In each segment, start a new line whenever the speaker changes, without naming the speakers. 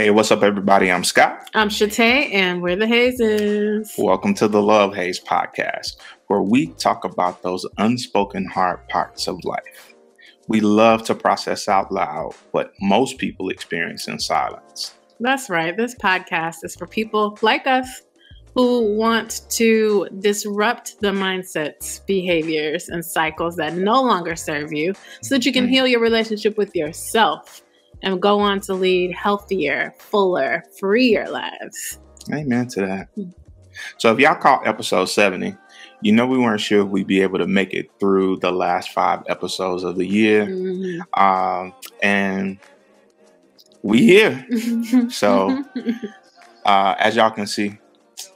Hey, what's up, everybody? I'm Scott.
I'm Shatay, and we're the Hazes.
Welcome to the Love Haze podcast, where we talk about those unspoken hard parts of life. We love to process out loud what most people experience in silence.
That's right. This podcast is for people like us who want to disrupt the mindsets, behaviors, and cycles that no longer serve you so that you can heal your relationship with yourself and go on to lead healthier, fuller, freer lives.
Amen to that. So if y'all caught episode 70, you know we weren't sure if we'd be able to make it through the last 5 episodes of the year. And we here. So as y'all can see,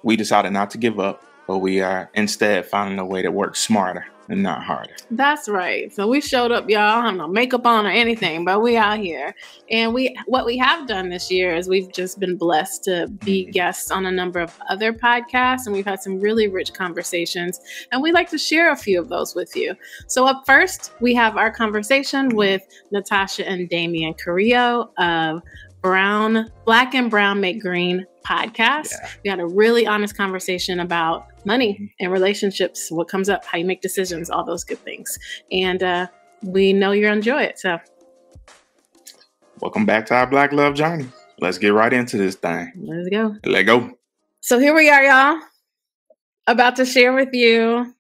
we decided not to give up, but we are instead finding a way to work smarter and not harder.
That's right. So we showed up, y'all. I have no makeup on or anything, but we out here. And what we have done this year is we've just been blessed to be guests on a number of other podcasts, and we've had some really rich conversations, and we'd like to share a few of those with you. So up first, we have our conversation with Natasha and Damian Carrillo of Black and Brown Make Green podcast. Yeah. We had a really honest conversation about money and relationships, what comes up, how you make decisions, all those good things. And we know you'll enjoy it. So
welcome back to our Black Love journey. Let's get right into this thing.
Let's go.
Let's go.
So here we are, y'all, about to share with you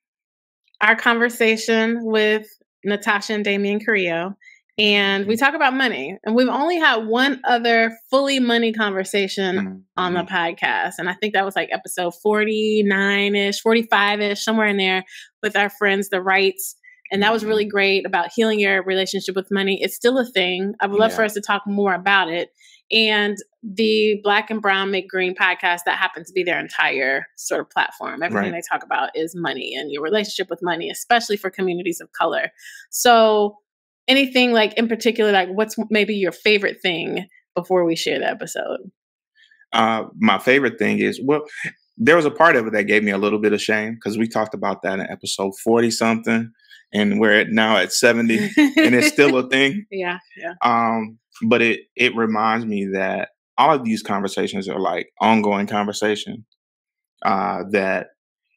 our conversation with Natasha and Damian Carrillo. And we talk about money, and we've only had one other fully money conversation on the podcast. And I think that was like episode 49-ish, 45-ish, somewhere in there with our friends, the Wrights. And that was really great about healing your relationship with money. It's still a thing. I would love for us to talk more about it. And the Black and Brown Make Green podcast, that happens to be their entire sort of platform. Everything they talk about is money and your relationship with money, especially for communities of color. So anything like in particular, like what's maybe your favorite thing before we share the episode?
My favorite thing is, well, there was a part of it that gave me a little bit of shame because we talked about that in episode 40 something, and we're now at 70 and it's still a thing.
Yeah.
But it reminds me that all of these conversations are like ongoing conversation, that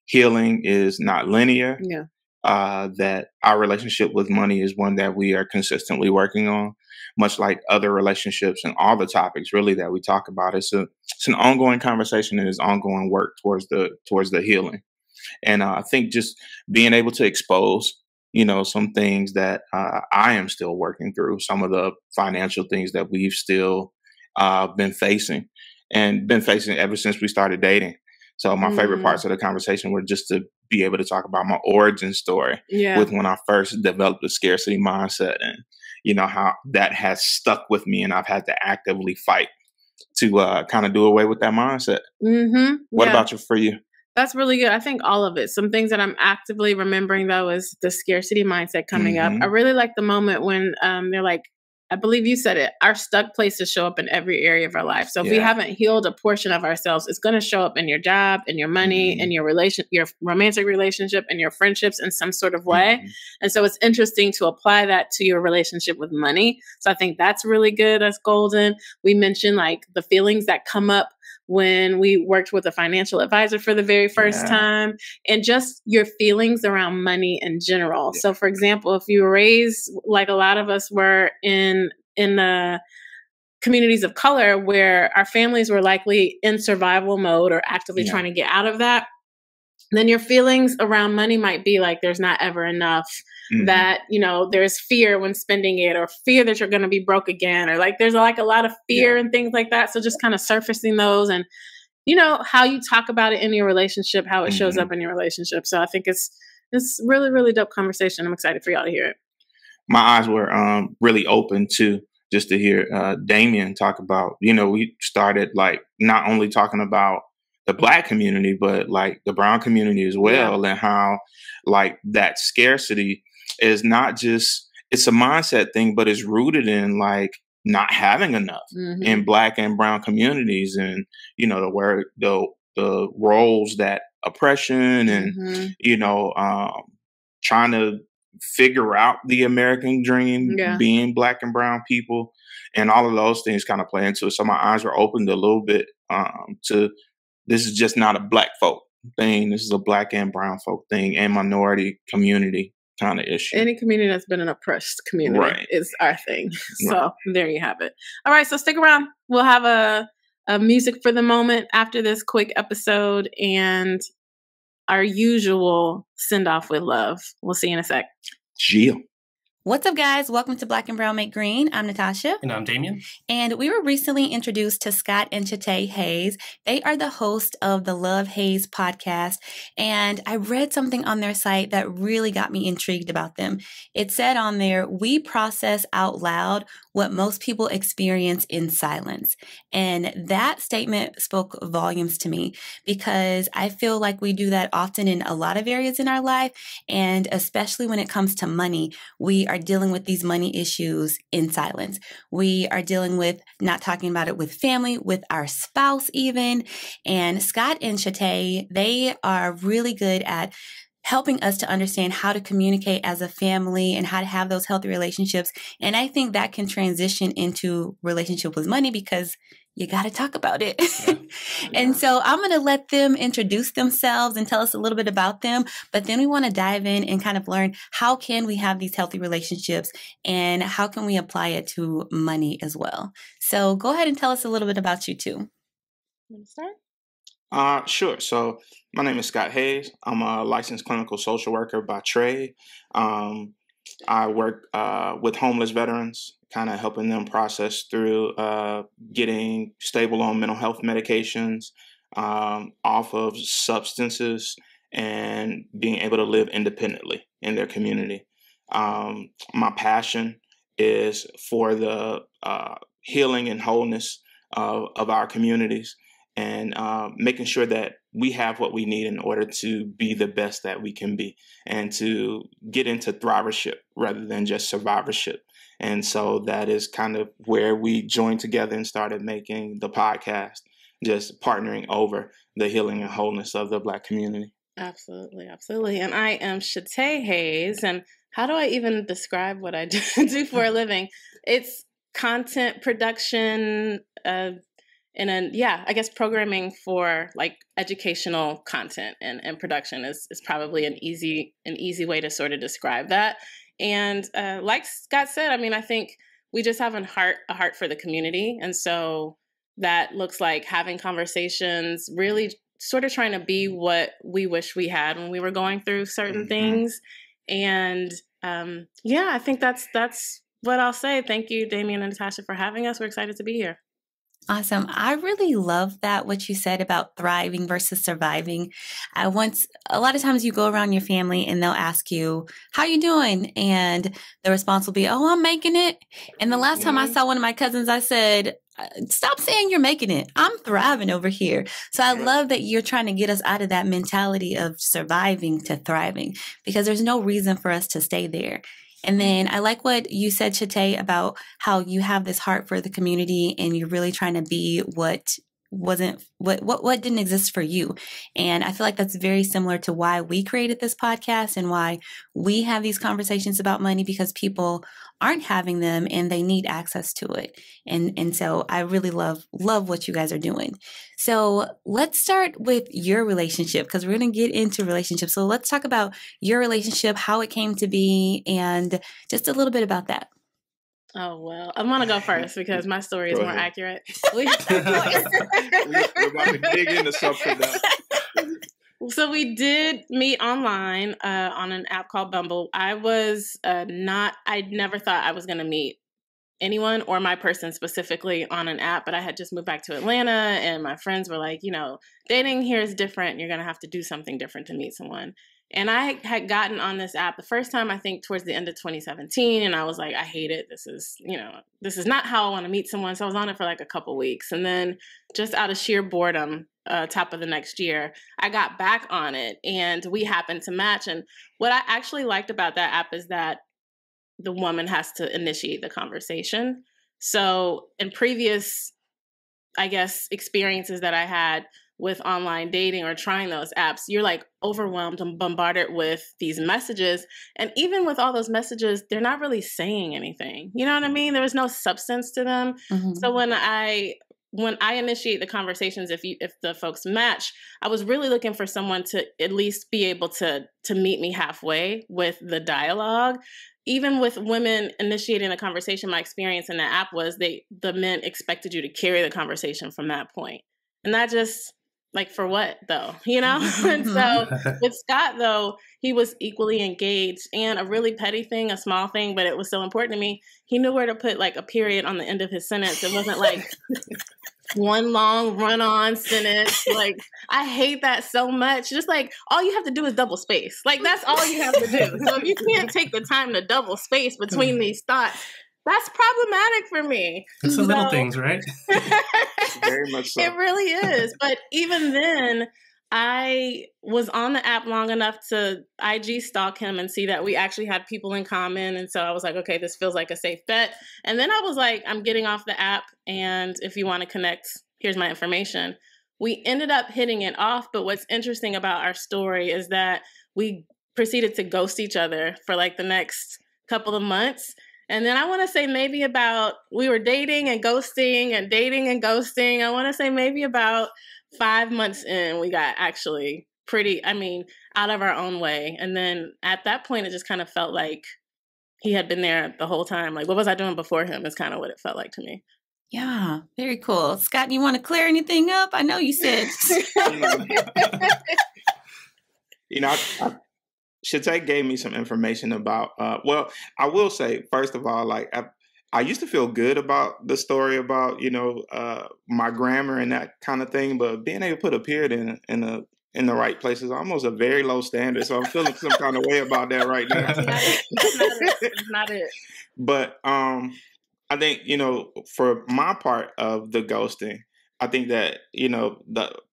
healing is not linear.
Yeah.
That our relationship with money is one that we are consistently working on, much like other relationships and all the topics really that we talk about. It's an ongoing conversation and it's ongoing work towards the healing. And I think just being able to expose, some things that I am still working through, some of the financial things that we've still been facing ever since we started dating. So my favorite parts of the conversation were just to be able to talk about my origin story with when I first developed the scarcity mindset, and how that has stuck with me, and I've had to actively fight to kind of do away with that mindset. What about for you?
That's really good. I think all of it. Some things that I'm actively remembering though is the scarcity mindset coming up. I really like the moment when they're like, I believe you said it, our stuck places show up in every area of our life. So if we haven't healed a portion of ourselves, it's going to show up in your job, in your money, in your romantic relationship, and your friendships in some sort of way. And so it's interesting to apply that to your relationship with money. So I think that's really good. That's golden. We mentioned like the feelings that come up when we worked with a financial advisor for the very first time, and just your feelings around money in general. So for example, if you were raised like a lot of us were in the communities of color where our families were likely in survival mode or actively trying to get out of that, then your feelings around money might be like there's not ever enough, that, there's fear when spending it, or fear that you're going to be broke again, or like there's like a lot of fear and things like that. So just kind of surfacing those, and, how you talk about it in your relationship, how it shows up in your relationship. So I think it's really, really dope conversation. I'm excited for y'all to hear it.
My eyes were really open to just to hear Damian talk about, we started like not only talking about the Black community, but like the brown community as well, and how like that scarcity is not just, it's a mindset thing, but it's rooted in like not having enough in Black and brown communities, and the roles that oppression and trying to figure out the American dream, being Black and brown people, and all of those things kind of play into it. So my eyes were opened a little bit to this is just not a Black folk thing. This is a Black and brown folk thing and minority community kind of issue.
Any community that's been an oppressed community is our thing. So there you have it. All right, so stick around. We'll have a music for the moment after this quick episode and our usual send off with love. We'll see you in a sec.
Jill.
What's up, guys? Welcome to Black and Brown Make Green. I'm Natasha.
And I'm Damian.
And we were recently introduced to Scott and Chate Hayes. They are the host of the Love Hayes podcast. And I read something on their site that really got me intrigued about them. It said on there, we process out loud what most people experience in silence. And that statement spoke volumes to me because I feel like we do that often in a lot of areas in our life. And especially when it comes to money, we are dealing with these money issues in silence. We are dealing with not talking about it with family, with our spouse even. And Scott and Chate, they are really good at helping us to understand how to communicate as a family and how to have those healthy relationships. And I think that can transition into relationship with money because you got to talk about it. And so I'm going to let them introduce themselves and tell us a little bit about them. But then we want to dive in and kind of learn how can we have these healthy relationships and how can we apply it to money as well. So go ahead and tell us a little bit about you two.
Want to start?
Sure. So my name is Scott Hayes. I'm a licensed clinical social worker by trade. I work with homeless veterans, kind of helping them process through getting stable on mental health medications, off of substances, and being able to live independently in their community. My passion is for the healing and wholeness of our communities, and making sure that we have what we need in order to be the best that we can be and to get into thrivership rather than just survivorship. And so that is kind of where we joined together and started making the podcast, just partnering over the healing and wholeness of the Black community.
Absolutely. Absolutely. And I am Chate Hayes. And how do I even describe what I do for a living? It's content production, I guess programming for like educational content and production is probably an easy way to sort of describe that. And like Scott said, I mean, I think we just have a heart for the community. And so that looks like having conversations, really sort of trying to be what we wish we had when we were going through certain things. And I think that's what I'll say. Thank you, Damian and Natasha, for having us. We're excited to be here.
Awesome. I really love that, what you said about thriving versus surviving. A lot of times you go around your family and they'll ask you, how you doing? And the response will be, oh, I'm making it. And the last time I saw one of my cousins, I said, stop saying you're making it. I'm thriving over here. So I love that you're trying to get us out of that mentality of surviving to thriving, because there's no reason for us to stay there. And then I like what you said, Chate, about how you have this heart for the community and you're really trying to be what didn't exist for you. And I feel like that's very similar to why we created this podcast and why we have these conversations about money, because people aren't having them and they need access to it. And so I really love what you guys are doing. So let's start with your relationship, because we're going to get into relationships. So let's talk about your relationship, how it came to be, and just a little bit about that.
Oh, well, I want to go first because my story is more accurate.
We're about to dig into something now.
So we did meet online on an app called Bumble. I never thought I was going to meet anyone or my person specifically on an app, but I had just moved back to Atlanta and my friends were like, dating here is different. You're going to have to do something different to meet someone. And I had gotten on this app the first time, I think towards the end of 2017. And I was like, I hate it. This is not how I want to meet someone. So I was on it for like a couple weeks. And then just out of sheer boredom, top of the next year, I got back on it and we happened to match. And what I actually liked about that app is that the woman has to initiate the conversation. So in previous, I guess, experiences that I had, with online dating or trying those apps, you're like overwhelmed and bombarded with these messages. And even with all those messages, they're not really saying anything. You know what I mean? There was no substance to them.
Mm-hmm.
So when I initiate the conversations, if the folks match, I was really looking for someone to at least be able to meet me halfway with the dialogue. Even with women initiating the conversation, my experience in the app was the men expected you to carry the conversation from that point. And that just, like, for what though, you know? And so with Scott though, he was equally engaged, and a really petty thing, a small thing, but it was so important to me. He knew where to put like a period on the end of his sentence. It wasn't like one long run-on sentence. Like, I hate that so much. Just like, all you have to do is double space. Like, that's all you have to do. So if you can't take the time to double space between these thoughts, that's problematic for me.
It's the little things, right?
Very much so.
It really is. But even then, I was on the app long enough to IG stalk him and see that we actually had people in common. And so I was like, okay, this feels like a safe bet. And then I was like, I'm getting off the app, and if you want to connect, here's my information. We ended up hitting it off. But what's interesting about our story is that we proceeded to ghost each other for like the next couple of months. And then I want to say maybe about, we were dating and ghosting and dating and ghosting. I want to say maybe about 5 months in, we got actually out of our own way. And then at that point, it just kind of felt like he had been there the whole time. Like, what was I doing before him is kind of what it felt like to me.
Yeah, very cool. Scott, you want to clear anything up? I know you said.
Shatay gave me some information about, I will say, first of all, like, I used to feel good about the story about, my grammar and that kind of thing, but being able to put a period in the right place is almost a very low standard. So I'm feeling some kind of way about that right now.
It's not it.
But I think, for my part of the ghosting, I think that,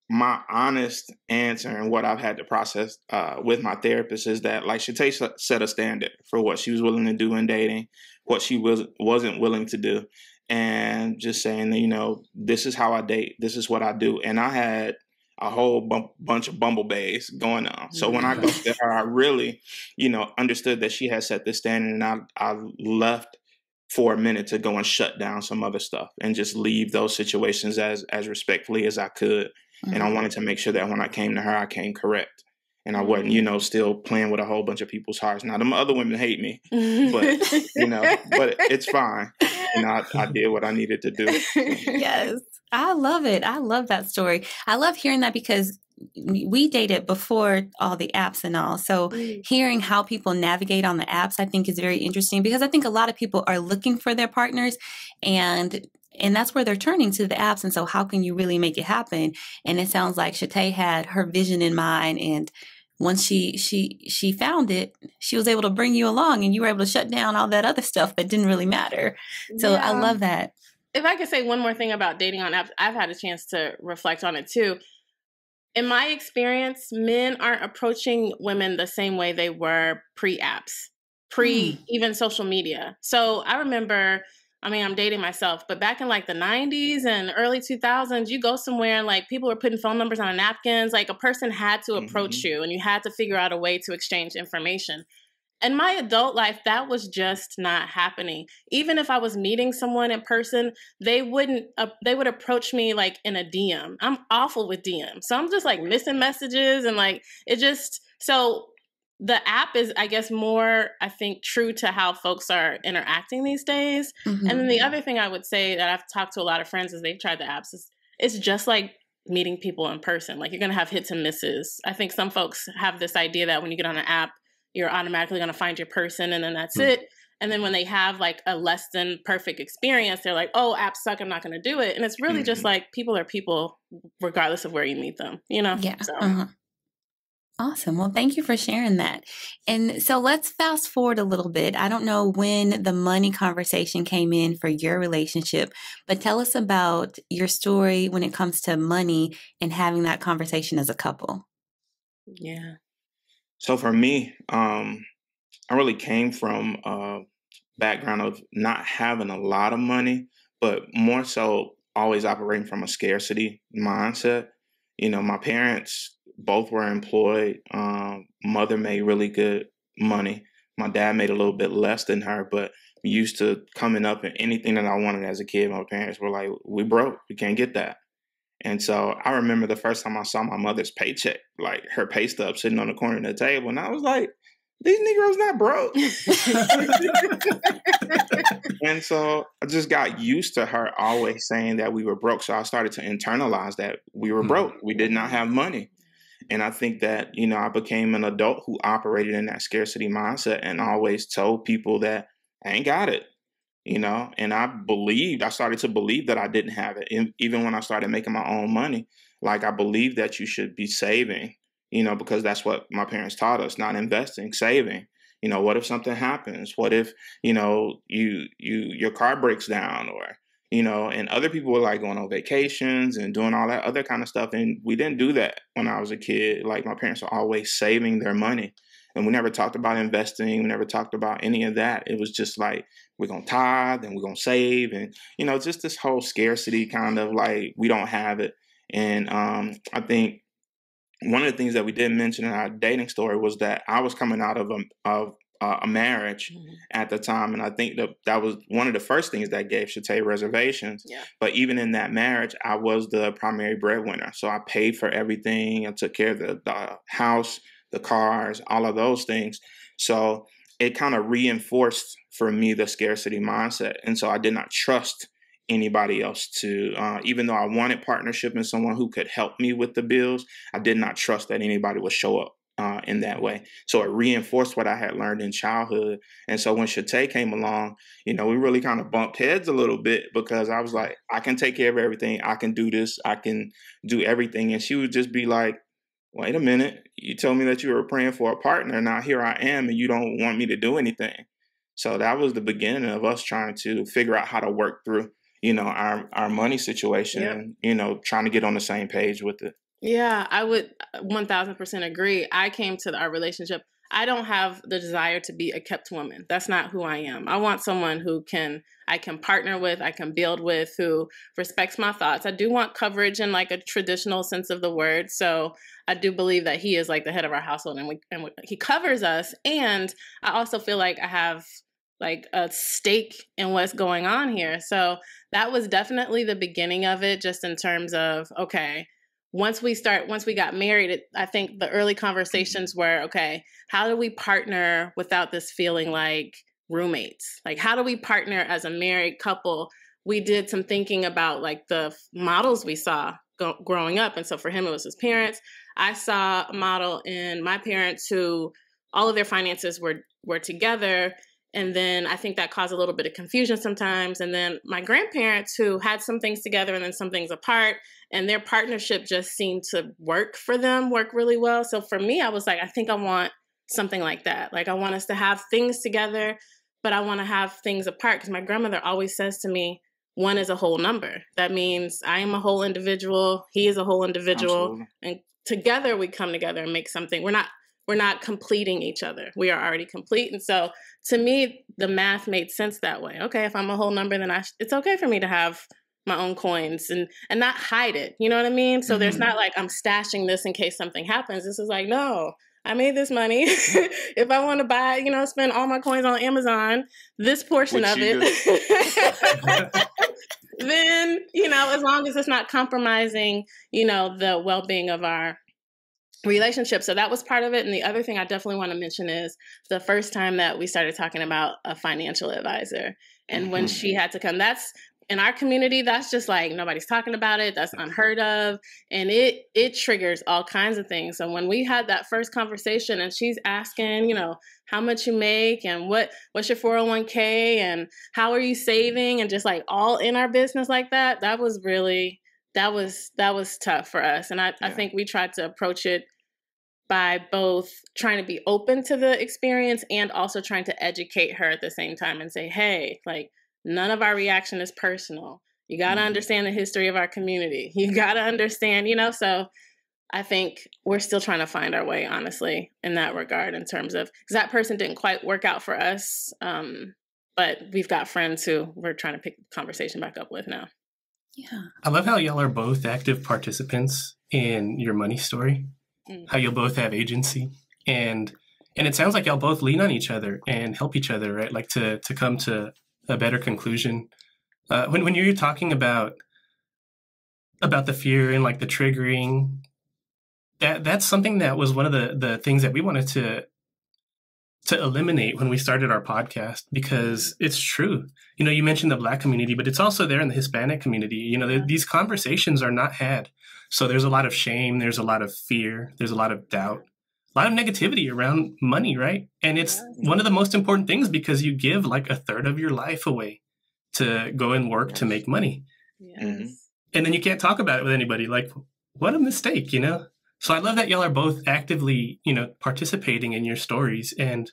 my honest answer and what I've had to process with my therapist is that, like, Shatay set a standard for what she was willing to do in dating, what she wasn't willing to do, and just saying, this is how I date, this is what I do. And I had a whole bunch of bumblebays going on. So when I ghosted her, I really, understood that she had set this standard, and I left for a minute to go and shut down some other stuff and just leave those situations as respectfully as I could. Mm-hmm. And I wanted to make sure that when I came to her, I came correct. And I wasn't, still playing with a whole bunch of people's hearts. Now, them other women hate me, but, but it's fine. And I did what I needed to do.
Yes. I love it. I love that story. I love hearing that because we dated before all the apps and all. So hearing how people navigate on the apps, I think is very interesting, because I think a lot of people are looking for their partners, and that's where they're turning to the apps. And so how can you really make it happen? And it sounds like Shatay had her vision in mind, and once she found it, she was able to bring you along, and you were able to shut down all that other stuff that didn't really matter. So yeah. I love that.
If I could say one more thing about dating on apps, I've had a chance to reflect on it too. In my experience, men aren't approaching women the same way they were pre-apps, even social media. So I remember, I'm dating myself, but back in like the 90s and early 2000s, you go somewhere and like people were putting phone numbers on napkins. Like, a person had to approach you, and you had to figure out a way to exchange information. In my adult life, that was just not happening. Even if I was meeting someone in person, they would approach me like in a DM. I'm awful with DMs. So I'm just like missing messages, and like so the app is, I guess, more, I think, true to how folks are interacting these days. Mm-hmm. And then the other thing I would say that I've talked to a lot of friends as they've tried the apps is it's just like meeting people in person. Like, you're going to have hits and misses. I think some folks have this idea that when you get on an app, you're automatically going to find your person, and then that's it. And then when they have like a less than perfect experience, they're like, oh, apps suck, I'm not going to do it. And it's really just like, people are people regardless of where you meet them,
Yeah.
So.
Awesome. Well, thank you for sharing that. And so let's fast forward a little bit. I don't know when the money conversation came in for your relationship, but tell us about your story when it comes to money and having that conversation as a couple.
Yeah.
So for me, I really came from a background of not having a lot of money, but more so always operating from a scarcity mindset. My parents both were employed. Mother made really good money. My dad made a little bit less than her, but used to coming up and anything that I wanted as a kid, my parents were like, we broke, we can't get that. And so I remember the first time I saw my mother's paycheck, like her pay stub sitting on the corner of the table. And I was like, these Negroes not broke. And so I just got used to her always saying that we were broke. So I started to internalize that we were broke. We did not have money. And I think that, I became an adult who operated in that scarcity mindset and always told people that I ain't got it, and I started to believe that I didn't have it. And even when I started making my own money, like I believe that you should be saving, because that's what my parents taught us, not investing, saving. What if something happens? What if, your car breaks down or, and other people were like going on vacations and doing all that other kind of stuff. And we didn't do that when I was a kid. Like my parents were always saving their money. And we never talked about investing. We never talked about any of that. It was just like, we're going to tithe and we're going to save. And, just this whole scarcity kind of like, we don't have it. And I think one of the things that we didn't mention in our dating story was that I was coming out of a marriage at the time. And I think that was one of the first things that gave Shatay reservations. Yeah. But even in that marriage, I was the primary breadwinner. So I paid for everything. I took care of the house, the cars, all of those things. So it kind of reinforced for me the scarcity mindset. And so I did not trust anybody else to, even though I wanted partnership and someone who could help me with the bills, I did not trust that anybody would show up in that way. So it reinforced what I had learned in childhood. And so when Shatay came along, we really kind of bumped heads a little bit because I was like, I can take care of everything. I can do this. I can do everything. And she would just be like, wait a minute, you told me that you were praying for a partner. Now here I am and you don't want me to do anything. So that was the beginning of us trying to figure out how to work through, our money situation and, trying to get on the same page with it.
Yeah, I would 1000% agree. I came to our relationship. I don't have the desire to be a kept woman. That's not who I am. I want someone who I can partner with, I can build with, who respects my thoughts. I do want coverage in like a traditional sense of the word. So I do believe that he is like the head of our household and he covers us. And I also feel like I have like a stake in what's going on here. So that was definitely the beginning of it, just in terms of, okay, once we got married, I think the early conversations were, okay, how do we partner without this feeling like roommates? Like, how do we partner as a married couple? We did some thinking about like the models we saw growing up. And so for him, it was his parents. I saw a model in my parents who all of their finances were together. And then I think that caused a little bit of confusion sometimes. And then my grandparents who had some things together and then some things apart, and their partnership just seemed to work really well. So for me, I was like, I think I want something like that. Like I want us to have things together, but I want to have things apart. Because my grandmother always says to me, one is a whole number. That means I am a whole individual. He is a whole individual. Absolutely. And together we come together and make something. We're not completing each other. We are already complete. And so to me, the math made sense that way. Okay, if I'm a whole number, then it's okay for me to have my own coins and not hide it. You know what I mean? So there's not like I'm stashing this in case something happens. This is like, no, I made this money. If I want to buy, spend all my coins on Amazon, this portion of it, then, as long as it's not compromising, the well-being of our relationship. So that was part of it. And the other thing I definitely want to mention is the first time that we started talking about a financial advisor. And when she had to come, that's in our community, that's just like nobody's talking about it. That's unheard of. And it triggers all kinds of things. So when we had that first conversation and she's asking, how much you make and what's your 401k and how are you saving and just like all in our business like that, that was tough for us. And I think we tried to approach it by both trying to be open to the experience and also trying to educate her at the same time and say, hey, like none of our reaction is personal. You got to understand the history of our community. You got to understand, so I think we're still trying to find our way, honestly, in that regard, in terms of, because that person didn't quite work out for us. But we've got friends who we're trying to pick the conversation back up with now.
Yeah.
I love how y'all are both active participants in your money story, how you'll both have agency. And it sounds like y'all both lean on each other and help each other, right? Like to come to a better conclusion. When you're talking about the fear and like the triggering, that's something that was one of the things that we wanted to eliminate when we started our podcast, because it's true. You know, you mentioned the Black community, but it's also there in the Hispanic community. You know, these conversations are not had. So there's a lot of shame. There's a lot of fear. There's a lot of doubt, a lot of negativity around money, right? And it's one of the most important things, because you give like a third of your life away to go and work to make money.
Yes.
And then you can't talk about it with anybody. Like, what a mistake, you know? So I love that y'all are both actively, you know, participating in your stories and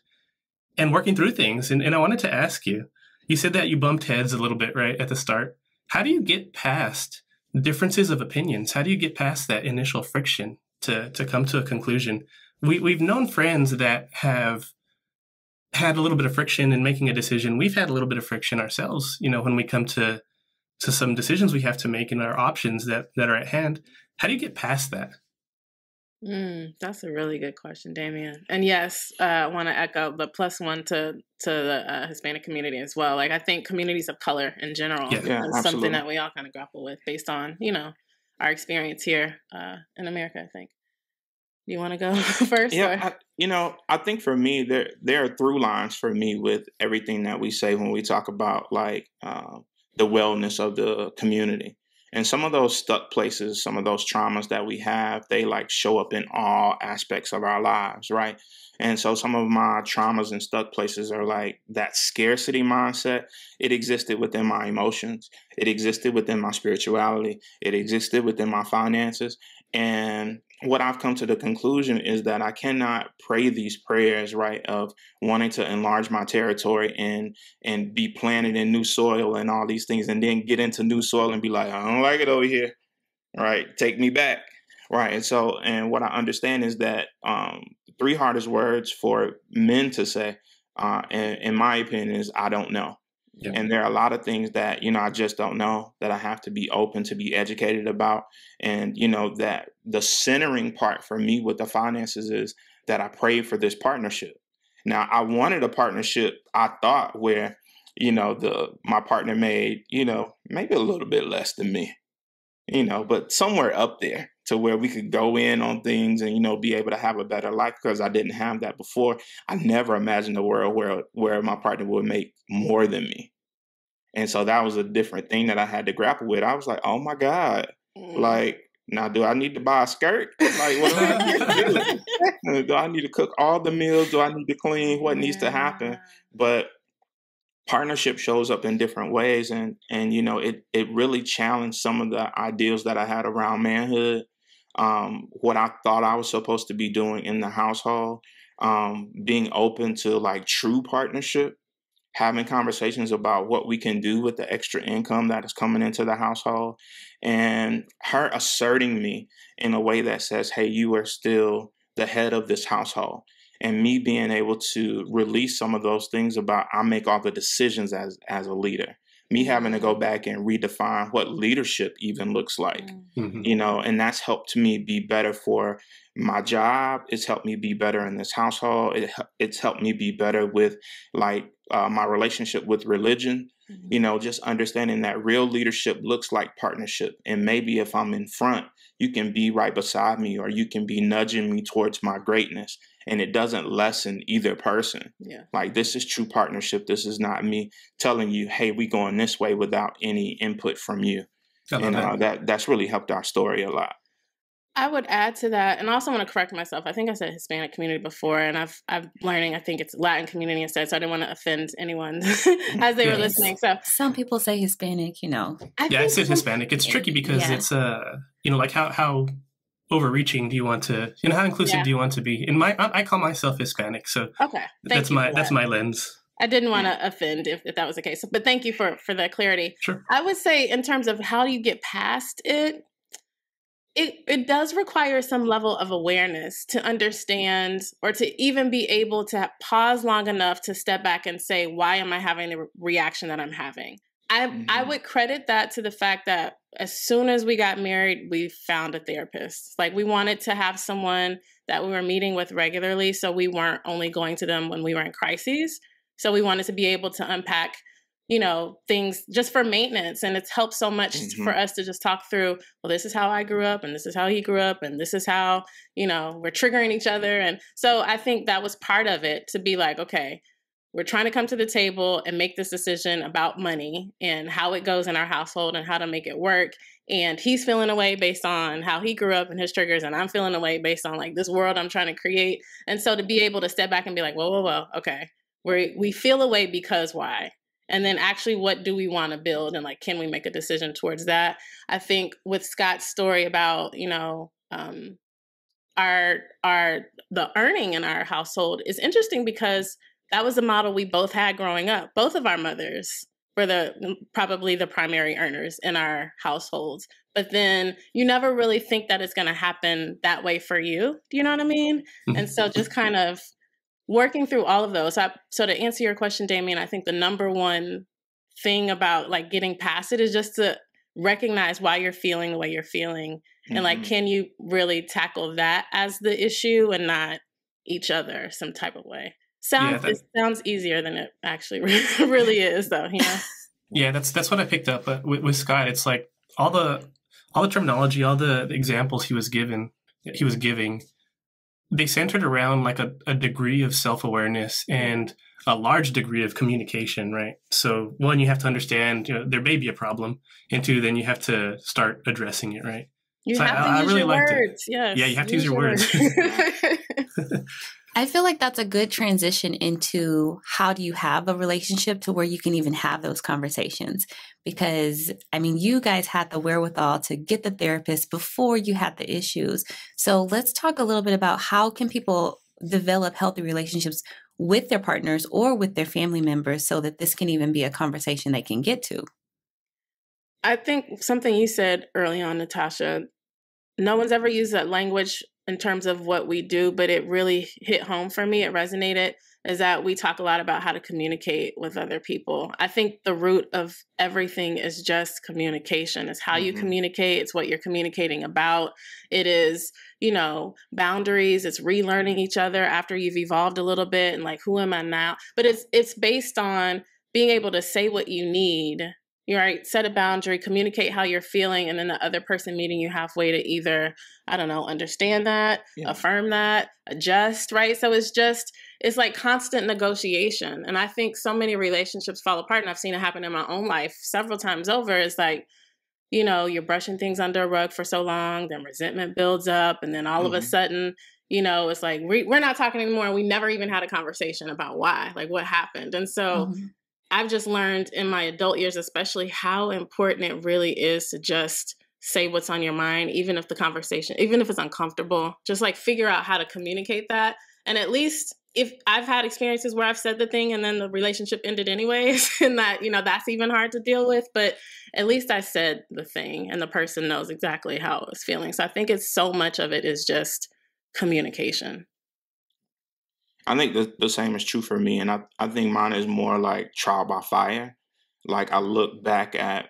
working through things. And I wanted to ask you, you said that you bumped heads a little bit, right, at the start. How do you get past differences of opinions? How do you get past that initial friction to come to a conclusion? We've known friends that have had a little bit of friction in making a decision. We've had a little bit of friction ourselves, you know, when we come to some decisions we have to make in our options that are at hand. How do you get past that?
That's a really good question, Damian. And yes, I want to echo the +1 to the Hispanic community as well. Like, I think communities of color in general is something that we all kind of grapple with based on, you know, our experience here in America, I think. Do you want to go first?
Yeah, I think for me, there are through lines for me with everything that we say when we talk about like the wellness of the community. And some of those stuck places, some of those traumas that we have, they like show up in all aspects of our lives, right? And so some of my traumas and stuck places are like that scarcity mindset. It existed within my emotions. It existed within my spirituality. It existed within my finances. And what I've come to the conclusion is that I cannot pray these prayers, right, of wanting to enlarge my territory and be planted in new soil and all these things, and then get into new soil and be like, I don't like it over here, right? Take me back, right? And so, and what I understand is that three hardest words for men to say, in my opinion, is I don't know. Yep. And there are a lot of things that, you know, I just don't know, that I have to be open to be educated about. And, you know, that the centering part for me with the finances is that I prayed for this partnership. Now, I wanted a partnership, I thought, where, you know, my partner made, you know, maybe a little bit less than me, you know, but somewhere up there to where we could go in on things and, you know, be able to have a better life, because I didn't have that before. I never imagined a world where my partner would make more than me. And so that was a different thing that I had to grapple with. I was like, oh my God, like, now do I need to buy a skirt? Like, what do I need to do? Do I need to cook all the meals? Do I need to clean? What needs to happen? But partnership shows up in different ways. And you know, it really challenged some of the ideals that I had around manhood, what I thought I was supposed to be doing in the household, being open to like true partnership, having conversations about what we can do with the extra income that is coming into the household, and her asserting me in a way that says, hey, you are still the head of this household. And me being able to release some of those things about I make all the decisions as a leader. Me having to go back and redefine what leadership even looks like, you know, and that's helped me be better for my job. It's helped me be better in this household. It's helped me be better with like my relationship with religion, you know, just understanding that real leadership looks like partnership. And maybe if I'm in front, you can be right beside me, or you can be nudging me towards my greatness. And it doesn't lessen either person. Yeah. Like, this is true partnership. This is not me telling you, hey, we going this way without any input from you. And that's really helped our story a lot.
I would add to that, and I also want to correct myself. I think I said Hispanic community before, and I'm learning, I think it's Latin community instead, so I didn't want to offend anyone as they were listening. So
some people say Hispanic, you know.
I said Hispanic. It's tricky because it's, you know, like how overreaching do you want to, you know, how inclusive do you want to be? I call myself Hispanic, so that's my lens.
I didn't want to offend if that was the case, but thank you for the clarity.
Sure.
I would say in terms of how do you get past it, it does require some level of awareness to understand, or to even be able to pause long enough to step back and say, why am I having the reaction that I'm having? I would credit that to the fact that as soon as we got married, we found a therapist. Like, we wanted to have someone that we were meeting with regularly, so we weren't only going to them when we were in crises. So we wanted to be able to unpack, things just for maintenance. And it's helped so much for us to just talk through, well, this is how I grew up, and this is how he grew up, and this is how, we're triggering each other. And so I think that was part of it, to be like, okay, we're trying to come to the table and make this decision about money and how it goes in our household and how to make it work. And he's feeling away based on how he grew up and his triggers, and I'm feeling away based on like this world I'm trying to create. And so to be able to step back and be like, whoa, okay, we feel away because why? And then actually, what do we want to build? And like, can we make a decision towards that? I think with Scott's story about, the earning in our household is interesting, because that was a model we both had growing up. Both of our mothers were probably the primary earners in our households. But then you never really think that it's going to happen that way for you. Do you know what I mean? And so just kind of working through all of those. So to answer your question, Damian, I think the number one thing about like getting past it is just to recognize why you're feeling the way you're feeling. And like, can you really tackle that as the issue and not each other some type of way? It sounds easier than it actually really is, though.
Yeah, that's what I picked up. But with Scott, it's like all the terminology, all the examples he was giving, they centered around like a degree of self-awareness and a large degree of communication, right? So one, you have to understand, there may be a problem, and two, then you have to start addressing it, right?
You have to use your words.
Yes. Yeah, you have to use your words.
I feel like that's a good transition into how do you have a relationship to where you can even have those conversations? Because, I mean, you guys had the wherewithal to get the therapist before you had the issues. So let's talk a little bit about how can people develop healthy relationships with their partners or with their family members so that this can even be a conversation they can get to.
I think something you said early on, Natasha, no one's ever used that language in terms of what we do, but it really hit home for me. It resonated, is that we talk a lot about how to communicate with other people. I think the root of everything is just communication. It's how you communicate. It's what you're communicating about. It is, boundaries. It's relearning each other after you've evolved a little bit and like, who am I now? But it's based on being able to say what you need. You're right. Set a boundary, communicate how you're feeling, and then the other person meeting you halfway to either, understand that, affirm that, adjust, right? So it's like constant negotiation. And I think so many relationships fall apart, and I've seen it happen in my own life several times over. It's like, you're brushing things under a rug for so long, then resentment builds up, and then all of a sudden, it's like, we're not talking anymore, and we never even had a conversation about why, like what happened. And so I've just learned in my adult years, especially, how important it really is to just say what's on your mind, even if it's uncomfortable, just like figure out how to communicate that. And at least if I've had experiences where I've said the thing and then the relationship ended anyways, and that, that's even hard to deal with, but at least I said the thing and the person knows exactly how I was feeling. So I think it's so much of it is just communication.
I think the same is true for me. And I think mine is more like trial by fire. Like, I look back at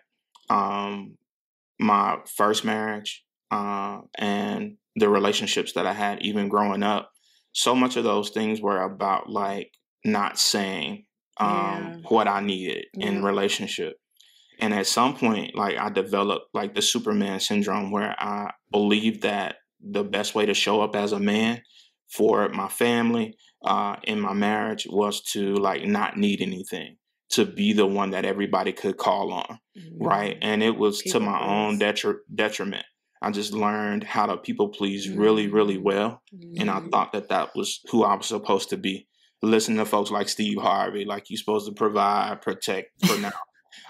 my first marriage and the relationships that I had even growing up. So much of those things were about like not saying what I needed in relationship. And at some point, like, I developed like the Superman syndrome, where I believed that the best way to show up as a man for my family in my marriage was to like not need anything, to be the one that everybody could call on, right? And it was to my own detriment. I just learned how to people please really, really well. And I thought that was who I was supposed to be. Listen to folks like Steve Harvey, like, you're supposed to provide, protect, pronounce,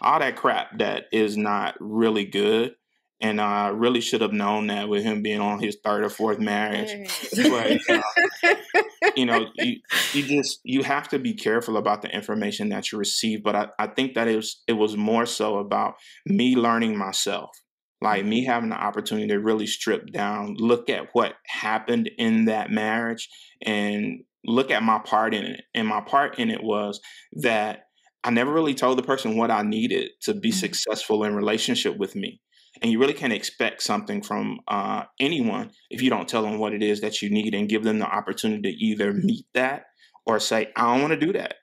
all that crap that is not really good. And I really should have known that with him being on his third or fourth marriage. But, you have to be careful about the information that you receive. But I think that it was more so about me learning myself, like me having the opportunity to really strip down, look at what happened in that marriage and look at my part in it. And my part in it was that I never really told the person what I needed to be successful in relationship with me. And you really can't expect something from anyone if you don't tell them what it is that you need and give them the opportunity to either meet that or say, I don't want to do that.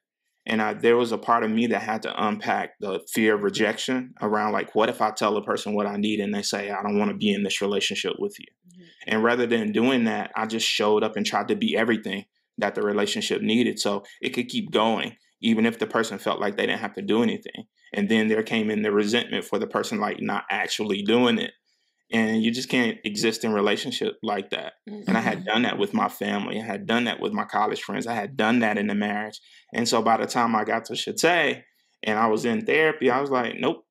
And there was a part of me that had to unpack the fear of rejection around, like, what if I tell a person what I need and they say, I don't want to be in this relationship with you? Mm-hmm. And rather than doing that, I just showed up and tried to be everything that the relationship needed so it could keep going, even if the person felt like they didn't have to do anything. And then there came in the resentment for the person, like, not actually doing it. And you just can't exist in relationship like that. Mm-hmm. And I had done that with my family. I had done that with my college friends. I had done that in the marriage. And so by the time I got to Chate and I was in therapy, I was like, nope,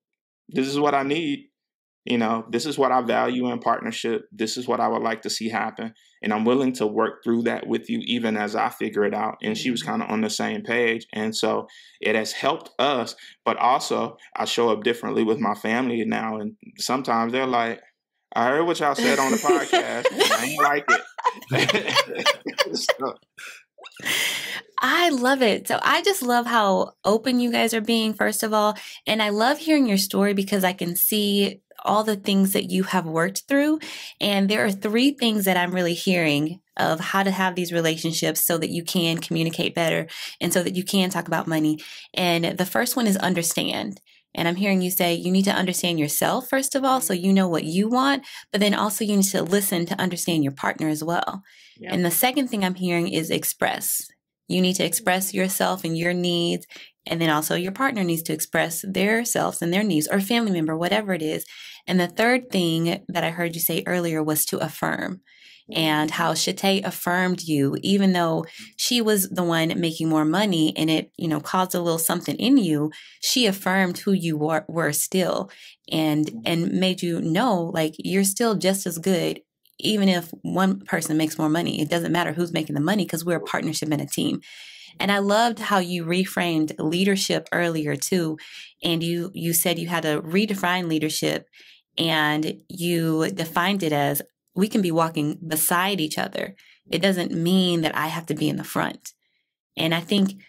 this is what I need. You know, this is what I value in partnership. This is what I would like to see happen. And I'm willing to work through that with you, even as I figure it out. And she was kind of on the same page. And so it has helped us. But also, I show up differently with my family now. And sometimes they're like, I heard what y'all said on the podcast. I ain't like it. So.
I love it. So I just love how open you guys are being, first of all. And I love hearing your story because I can see all the things that you have worked through. And there are 3 things that I'm really hearing of how to have these relationships so that you can communicate better and so that you can talk about money. And the first one is understand. And I'm hearing you say you need to understand yourself, first of all, so you know what you want, but then also you need to listen to understand your partner as well. Yep. And the second thing I'm hearing is express. You need to express yourself and your needs, and then also your partner needs to express their selves and their needs, or family member, whatever it is. And the third thing that I heard you say earlier was to affirm. And how Chate affirmed you, even though she was the one making more money and it, caused a little something in you, she affirmed who you were still and made you know, like, you're still just as good, even if one person makes more money. It doesn't matter who's making the money because we're a partnership and a team. And I loved how you reframed leadership earlier too. And you said you had to redefine leadership, and you defined it as, we can be walking beside each other. It doesn't mean that I have to be in the front. And I think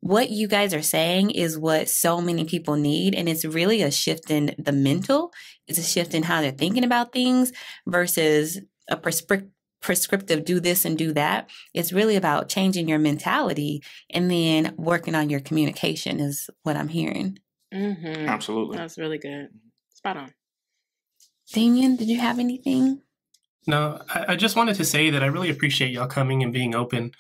what you guys are saying is what so many people need. And it's really a shift in the mental. It's a shift in how they're thinking about things versus a prescriptive do this and do that. It's really about changing your mentality and then working on your communication is what I'm hearing.
Mm-hmm.
Absolutely.
That's really good. Spot on.
Damian, did you have anything?
No, I just wanted to say that I really appreciate y'all coming and being open.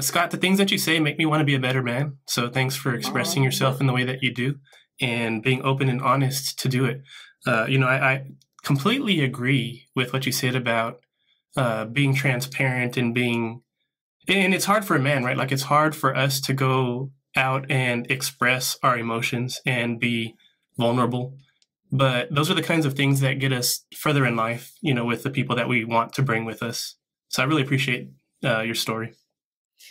Scott, the things that you say make me want to be a better man. So thanks for expressing yourself in the way that you do and being open and honest to do it. I completely agree with what you said about being transparent and it's hard for a man, right? Like, it's hard for us to go out and express our emotions and be vulnerable. But those are the kinds of things that get us further in life, with the people that we want to bring with us. So I really appreciate your story.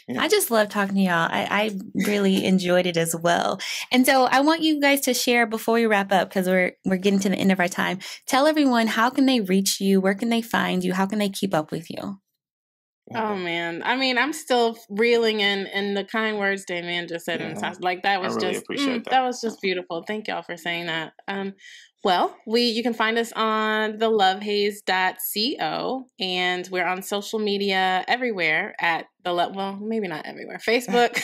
Yeah. I just love talking to y'all. I really enjoyed it as well. And so I want you guys to share before we wrap up, because we're getting to the end of our time. Tell everyone, how can they reach you? Where can they find you? How can they keep up with you?
Oh, man. I mean, I'm still reeling in the kind words Damian just said. Yeah. Like, that was that was just beautiful. Thank y'all for saying that. Well, you can find us on thelovehaze.co, and we're on social media everywhere at maybe not everywhere, Facebook,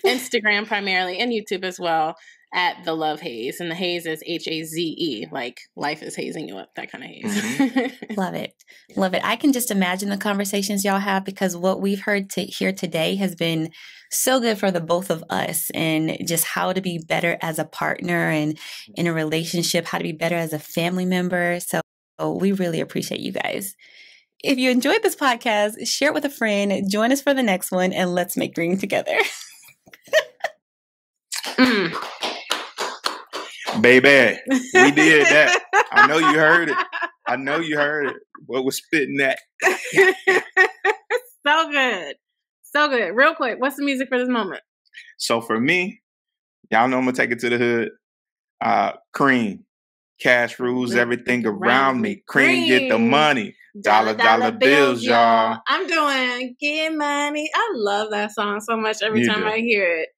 Instagram primarily, and YouTube as well at The Love Haze. And the haze is HAZE, like life is hazing you up, that kind of haze.
Mm-hmm. Love it. Love it. I can just imagine the conversations y'all have, because what we've heard here today has been so good for the both of us, and just how to be better as a partner and in a relationship, how to be better as a family member. So we really appreciate you guys. If you enjoyed this podcast, share it with a friend, join us for the next one, and let's make green together.
Baby, we did that. I know you heard it. What was spitting that?
So good. So good. Real quick, what's the music for this moment?
So for me, y'all know I'm going to take it to the hood. Cream. Cash rules everything around me. Cream get the money. Dollar bills, y'all.
I'm doing Get Money. I love that song so much every time I hear it.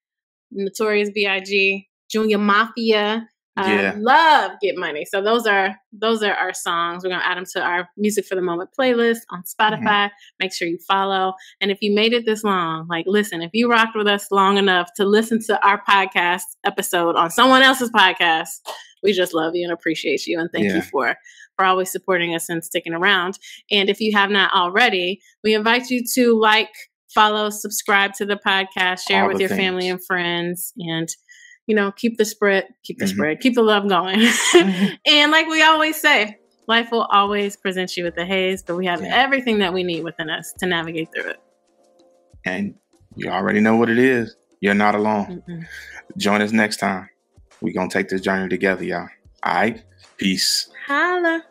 Notorious B.I.G. Junior Mafia. Love Get Money. So those are our songs. We're going to add them to our Music for the Moment playlist on Spotify. Make sure you follow. And if you made it this long, like, listen, if you rocked with us long enough to listen to our podcast episode on someone else's podcast, we just love you and appreciate you. And thank you for always supporting us and sticking around. And if you have not already, we invite you to like, follow, subscribe to the podcast, share with your family and friends, and keep the spread, keep the love going. And like we always say, life will always present you with the haze, but we have everything that we need within us to navigate through it.
And you already know what it is. You're not alone. Join us next time. We're going to take this journey together, y'all. All right? Peace.
Holla.